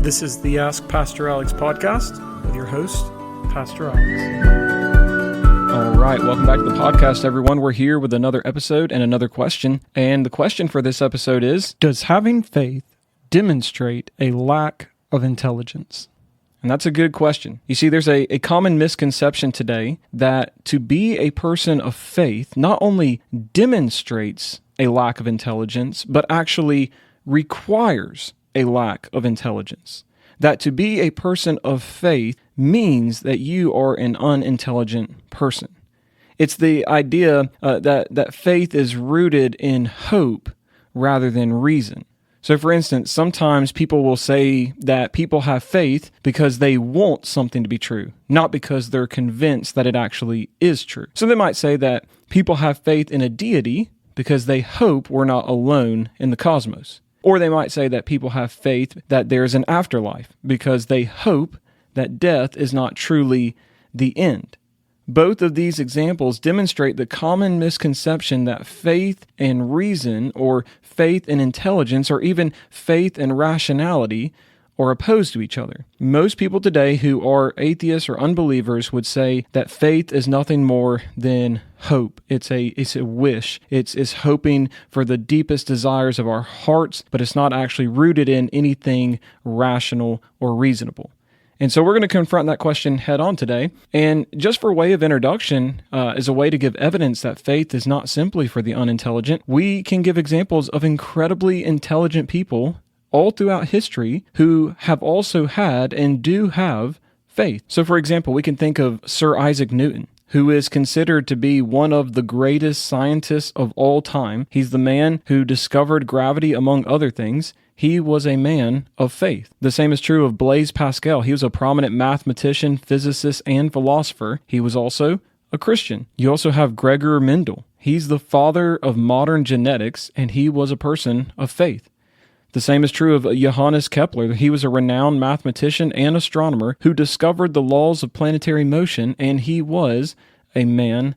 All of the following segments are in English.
This is the Ask Pastor Alex podcast with your host, Pastor Alex. All right, welcome back to the podcast, everyone. We're here with another episode and another question. And the question for this episode is, does having faith demonstrate a lack of intelligence? And that's a good question. You see, there's a common misconception today that to be a person of faith not only demonstrates a lack of intelligence, but actually requires a lack of intelligence. That to be a person of faith means that you are an unintelligent person. It's the idea that faith is rooted in hope rather than reason. So for instance, sometimes people will say that people have faith because they want something to be true, not because they're convinced that it actually is true. So they might say that people have faith in a deity because they hope we're not alone in the cosmos. Or they might say that people have faith that there's an afterlife because they hope that death is not truly the end. Both of these examples demonstrate the common misconception that faith and reason, or faith and intelligence, or even faith and rationality are opposed to each other. Most people today who are atheists or unbelievers would say that faith is nothing more than hope. It's a wish. It's hoping for the deepest desires of our hearts, but it's not actually rooted in anything rational or reasonable. And so we're going to confront that question head on today. And just for way of introduction, as a way to give evidence that faith is not simply for the unintelligent, we can give examples of incredibly intelligent people all throughout history who have also had and do have faith. So for example, we can think of Sir Isaac Newton, who is considered to be one of the greatest scientists of all time. He's the man who discovered gravity, among other things. He was a man of faith. The same is true of Blaise Pascal. He was a prominent mathematician, physicist, and philosopher. He was also a Christian. You also have Gregor Mendel. He's the father of modern genetics, and he was a person of faith. The same is true of Johannes Kepler. He was a renowned mathematician and astronomer who discovered the laws of planetary motion, and he was a man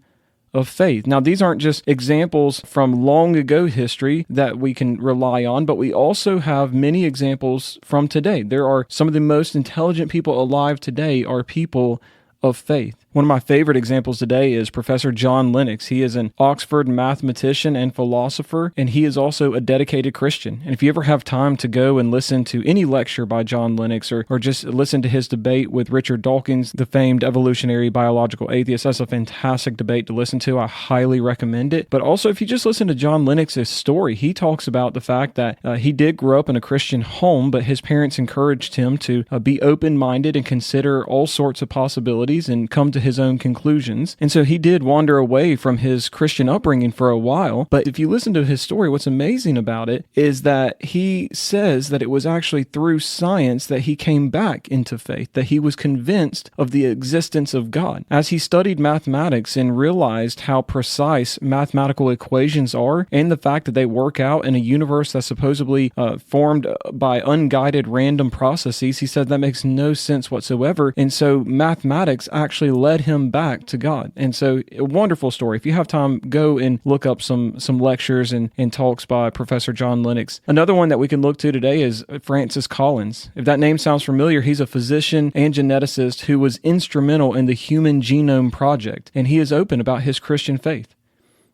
of faith. Now, these aren't just examples from long ago history that we can rely on, but we also have many examples from today. There are some of the most intelligent people alive today are people of faith. One of my favorite examples today is Professor John Lennox. He is an Oxford mathematician and philosopher, and he is also a dedicated Christian. And if you ever have time to go and listen to any lecture by John Lennox or just listen to his debate with Richard Dawkins, the famed evolutionary biological atheist, that's a fantastic debate to listen to. I highly recommend it. But also, if you just listen to John Lennox's story, he talks about the fact that he did grow up in a Christian home, but his parents encouraged him to be open-minded and consider all sorts of possibilities and come to his own conclusions. And so he did wander away from his Christian upbringing for a while. But if you listen to his story, what's amazing about it is that he says that it was actually through science that he came back into faith, that he was convinced of the existence of God. As he studied mathematics and realized how precise mathematical equations are and the fact that they work out in a universe that's supposedly formed by unguided random processes, he said that makes no sense whatsoever. And so mathematics actually led him back to God. And so a wonderful story. If you have time, go and look up some lectures and talks by Professor John Lennox. Another one that we can look to today is Francis Collins. If that name sounds familiar, he's a physician and geneticist who was instrumental in the Human Genome Project, and he is open about his Christian faith.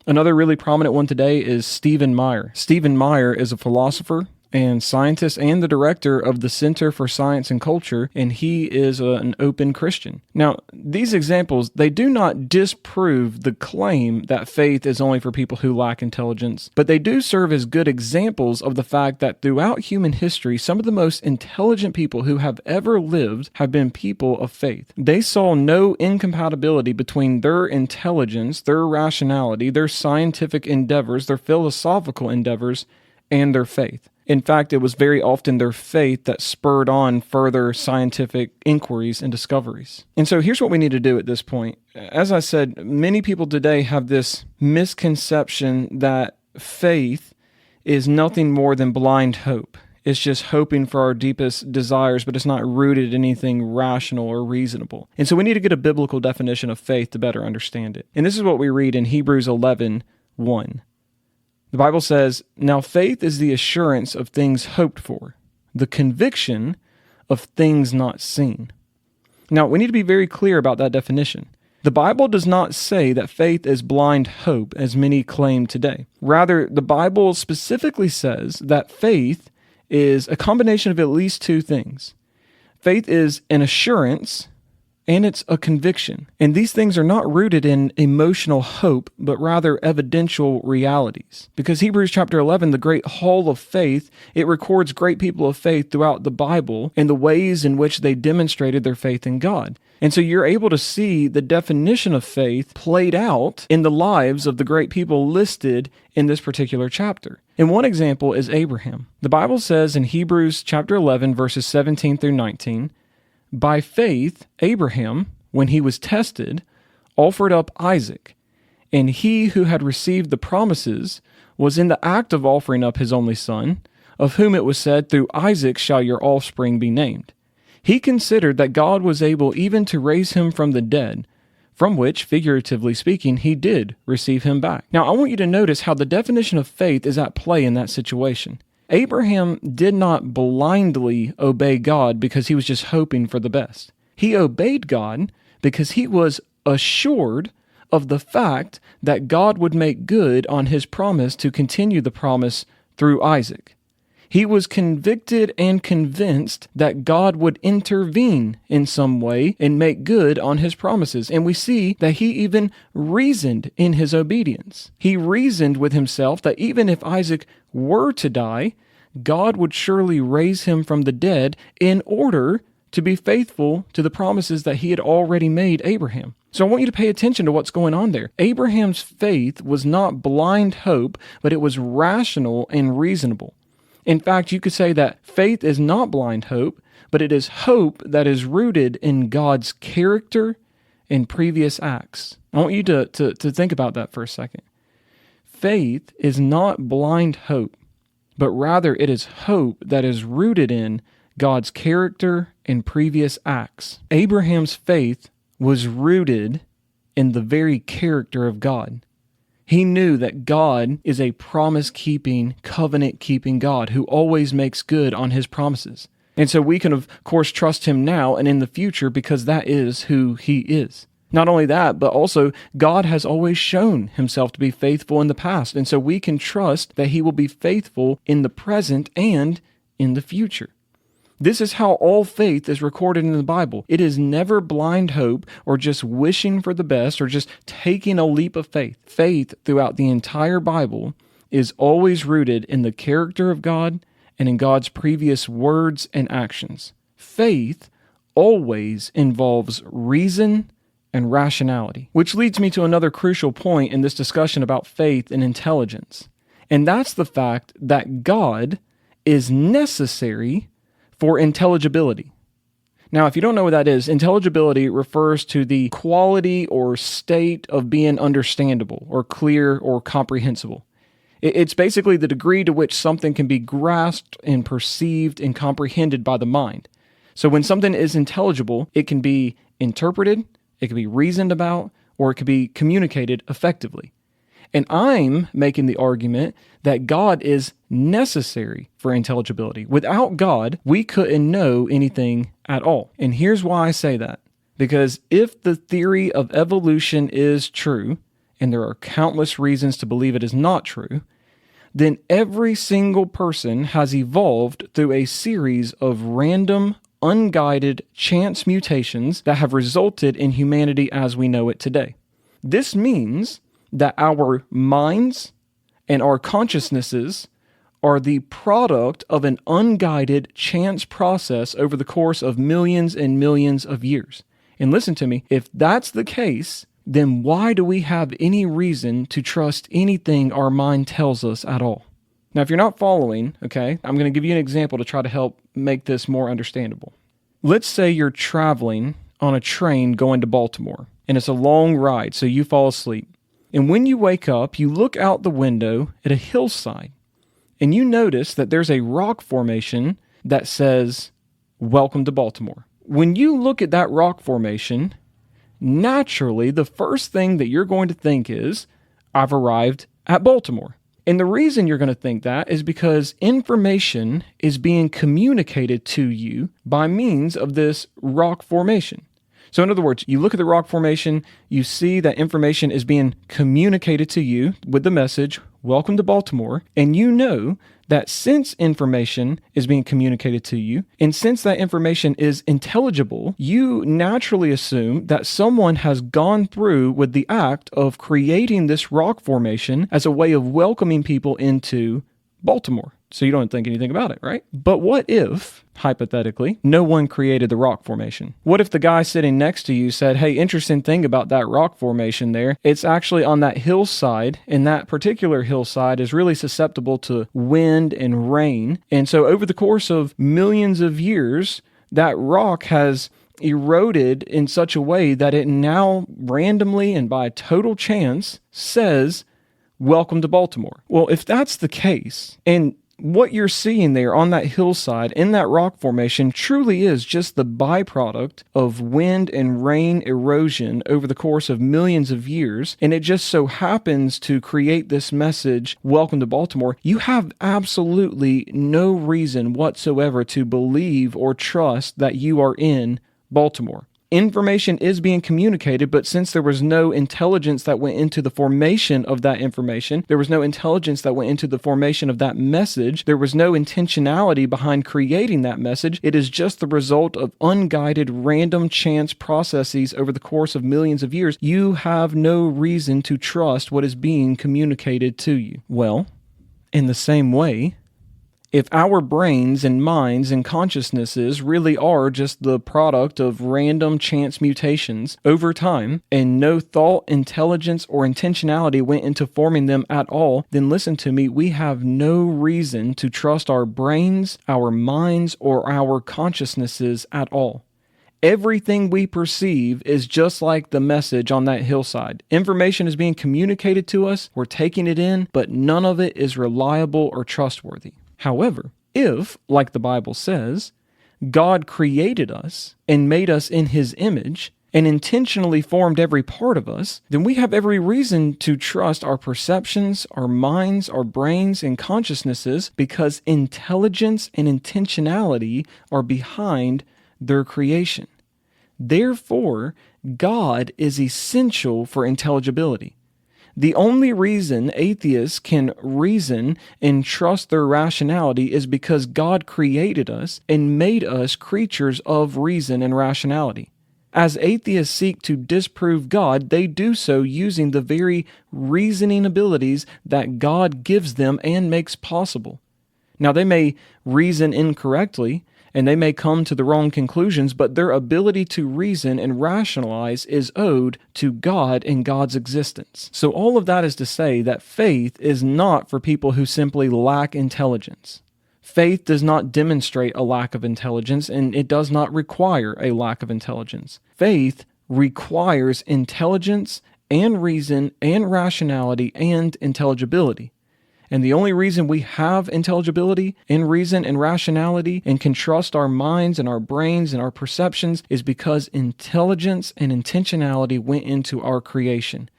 Another really prominent one today is Stephen Meyer. Stephen Meyer is a philosopher and scientist and the director of the Center for Science and Culture, and he is an open Christian. Now, these examples, they do not disprove the claim that faith is only for people who lack intelligence, but they do serve as good examples of the fact that throughout human history, some of the most intelligent people who have ever lived have been people of faith. They saw no incompatibility between their intelligence, their rationality, their scientific endeavors, their philosophical endeavors, and their faith. In fact, it was very often their faith that spurred on further scientific inquiries and discoveries. And so here's what we need to do at this point. As I said, many people today have this misconception that faith is nothing more than blind hope. It's just hoping for our deepest desires, but it's not rooted in anything rational or reasonable. And so we need to get a biblical definition of faith to better understand it. And this is what we read in Hebrews 11:1. The Bible says, "Now faith is the assurance of things hoped for, the conviction of things not seen. Now, we need to be very clear about that definition. The Bible does not say that faith is blind hope, as many claim today. Rather, the Bible specifically says that faith is a combination of at least two things. Faith is an assurance, and it's a conviction. And these things are not rooted in emotional hope, but rather evidential realities. Because Hebrews chapter 11, the great hall of faith, it records great people of faith throughout the Bible and the ways in which they demonstrated their faith in God. And so you're able to see the definition of faith played out in the lives of the great people listed in this particular chapter. And one example is Abraham. The Bible says in Hebrews chapter 11, verses 17 through 19, "By faith, Abraham, when he was tested, offered up Isaac, and he who had received the promises was in the act of offering up his only son, of whom it was said, 'Through Isaac shall your offspring be named.' He considered that God was able even to raise him from the dead, from which, figuratively speaking, he did receive him back." Now, I want you to notice how the definition of faith is at play in that situation. Abraham did not blindly obey God because he was just hoping for the best. He obeyed God because he was assured of the fact that God would make good on his promise to continue the promise through Isaac. He was convicted and convinced that God would intervene in some way and make good on his promises. And we see that he even reasoned in his obedience. He reasoned with himself that even if Isaac were to die, God would surely raise him from the dead in order to be faithful to the promises that he had already made Abraham. So I want you to pay attention to what's going on there. Abraham's faith was not blind hope, but it was rational and reasonable. In fact, you could say that faith is not blind hope, but it is hope that is rooted in God's character and previous acts. I want you to think about that for a second. Faith is not blind hope, but rather it is hope that is rooted in God's character and previous acts. Abraham's faith was rooted in the very character of God. He knew that God is a promise-keeping, covenant-keeping God who always makes good on his promises. And so we can, of course, trust him now and in the future because that is who he is. Not only that, but also God has always shown himself to be faithful in the past. And so we can trust that he will be faithful in the present and in the future. This is how all faith is recorded in the Bible. It is never blind hope or just wishing for the best or just taking a leap of faith. Faith throughout the entire Bible is always rooted in the character of God and in God's previous words and actions. Faith always involves reason and rationality, which leads me to another crucial point in this discussion about faith and intelligence. And that's the fact that God is necessary for intelligibility. Now, if you don't know what that is, intelligibility refers to the quality or state of being understandable or clear or comprehensible. It's basically the degree to which something can be grasped and perceived and comprehended by the mind. So when something is intelligible, it can be interpreted, it can be reasoned about, or it can be communicated effectively. And I'm making the argument that God is necessary for intelligibility. Without God, we couldn't know anything at all. And here's why I say that. Because if the theory of evolution is true, and there are countless reasons to believe it is not true, then every single person has evolved through a series of random, unguided chance mutations that have resulted in humanity as we know it today. This means that our minds and our consciousnesses are the product of an unguided chance process over the course of millions and millions of years. And listen to me, if that's the case, then why do we have any reason to trust anything our mind tells us at all? Now, if you're not following, okay, I'm going to give you an example to try to help make this more understandable. Let's say you're traveling on a train going to Baltimore, and it's a long ride, so you fall asleep. And when you wake up, you look out the window at a hillside, and you notice that there's a rock formation that says, "Welcome to Baltimore." When you look at that rock formation, naturally, the first thing that you're going to think is, "I've arrived at Baltimore." And the reason you're going to think that is because information is being communicated to you by means of this rock formation. So in other words, you look at the rock formation, you see that information is being communicated to you with the message, "Welcome to Baltimore," and you know that since information is being communicated to you, and since that information is intelligible, you naturally assume that someone has gone through with the act of creating this rock formation as a way of welcoming people into Baltimore. So you don't think anything about it, right? But what if, hypothetically, no one created the rock formation? What if the guy sitting next to you said, "Hey, interesting thing about that rock formation there, it's actually on that hillside, and that particular hillside is really susceptible to wind and rain. And so over the course of millions of years, that rock has eroded in such a way that it now randomly and by total chance says, 'Welcome to Baltimore.'" Well, if that's the case, and what you're seeing there on that hillside in that rock formation truly is just the byproduct of wind and rain erosion over the course of millions of years, and it just so happens to create this message, "Welcome to Baltimore," you have absolutely no reason whatsoever to believe or trust that you are in Baltimore. Information is being communicated, but since there was no intelligence that went into the formation of that information, there was no intelligence that went into the formation of that message, there was no intentionality behind creating that message, it is just the result of unguided, random chance processes over the course of millions of years, you have no reason to trust what is being communicated to you. Well, in the same way, if our brains and minds and consciousnesses really are just the product of random chance mutations over time, and no thought, intelligence, or intentionality went into forming them at all, then listen to me, we have no reason to trust our brains, our minds, or our consciousnesses at all. Everything we perceive is just like the message on that hillside. Information is being communicated to us, we're taking it in, but none of it is reliable or trustworthy. However, if, like the Bible says, God created us and made us in His image and intentionally formed every part of us, then we have every reason to trust our perceptions, our minds, our brains, and consciousnesses because intelligence and intentionality are behind their creation. Therefore, God is essential for intelligibility. The only reason atheists can reason and trust their rationality is because God created us and made us creatures of reason and rationality. As atheists seek to disprove God, they do so using the very reasoning abilities that God gives them and makes possible. Now, they may reason incorrectly, and they may come to the wrong conclusions, but their ability to reason and rationalize is owed to God and God's existence. So all of that is to say that faith is not for people who simply lack intelligence. Faith does not demonstrate a lack of intelligence, and it does not require a lack of intelligence. Faith requires intelligence and reason and rationality and intelligibility. And the only reason we have intelligibility and reason and rationality and can trust our minds and our brains and our perceptions is because intelligence and intentionality went into our creation.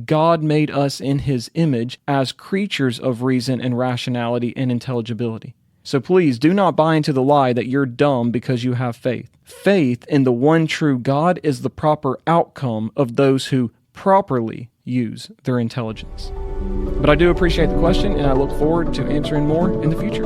God made us in His image as creatures of reason and rationality and intelligibility. So please do not buy into the lie that you're dumb because you have faith. Faith in the one true God is the proper outcome of those who properly use their intelligence. But I do appreciate the question, and I look forward to answering more in the future.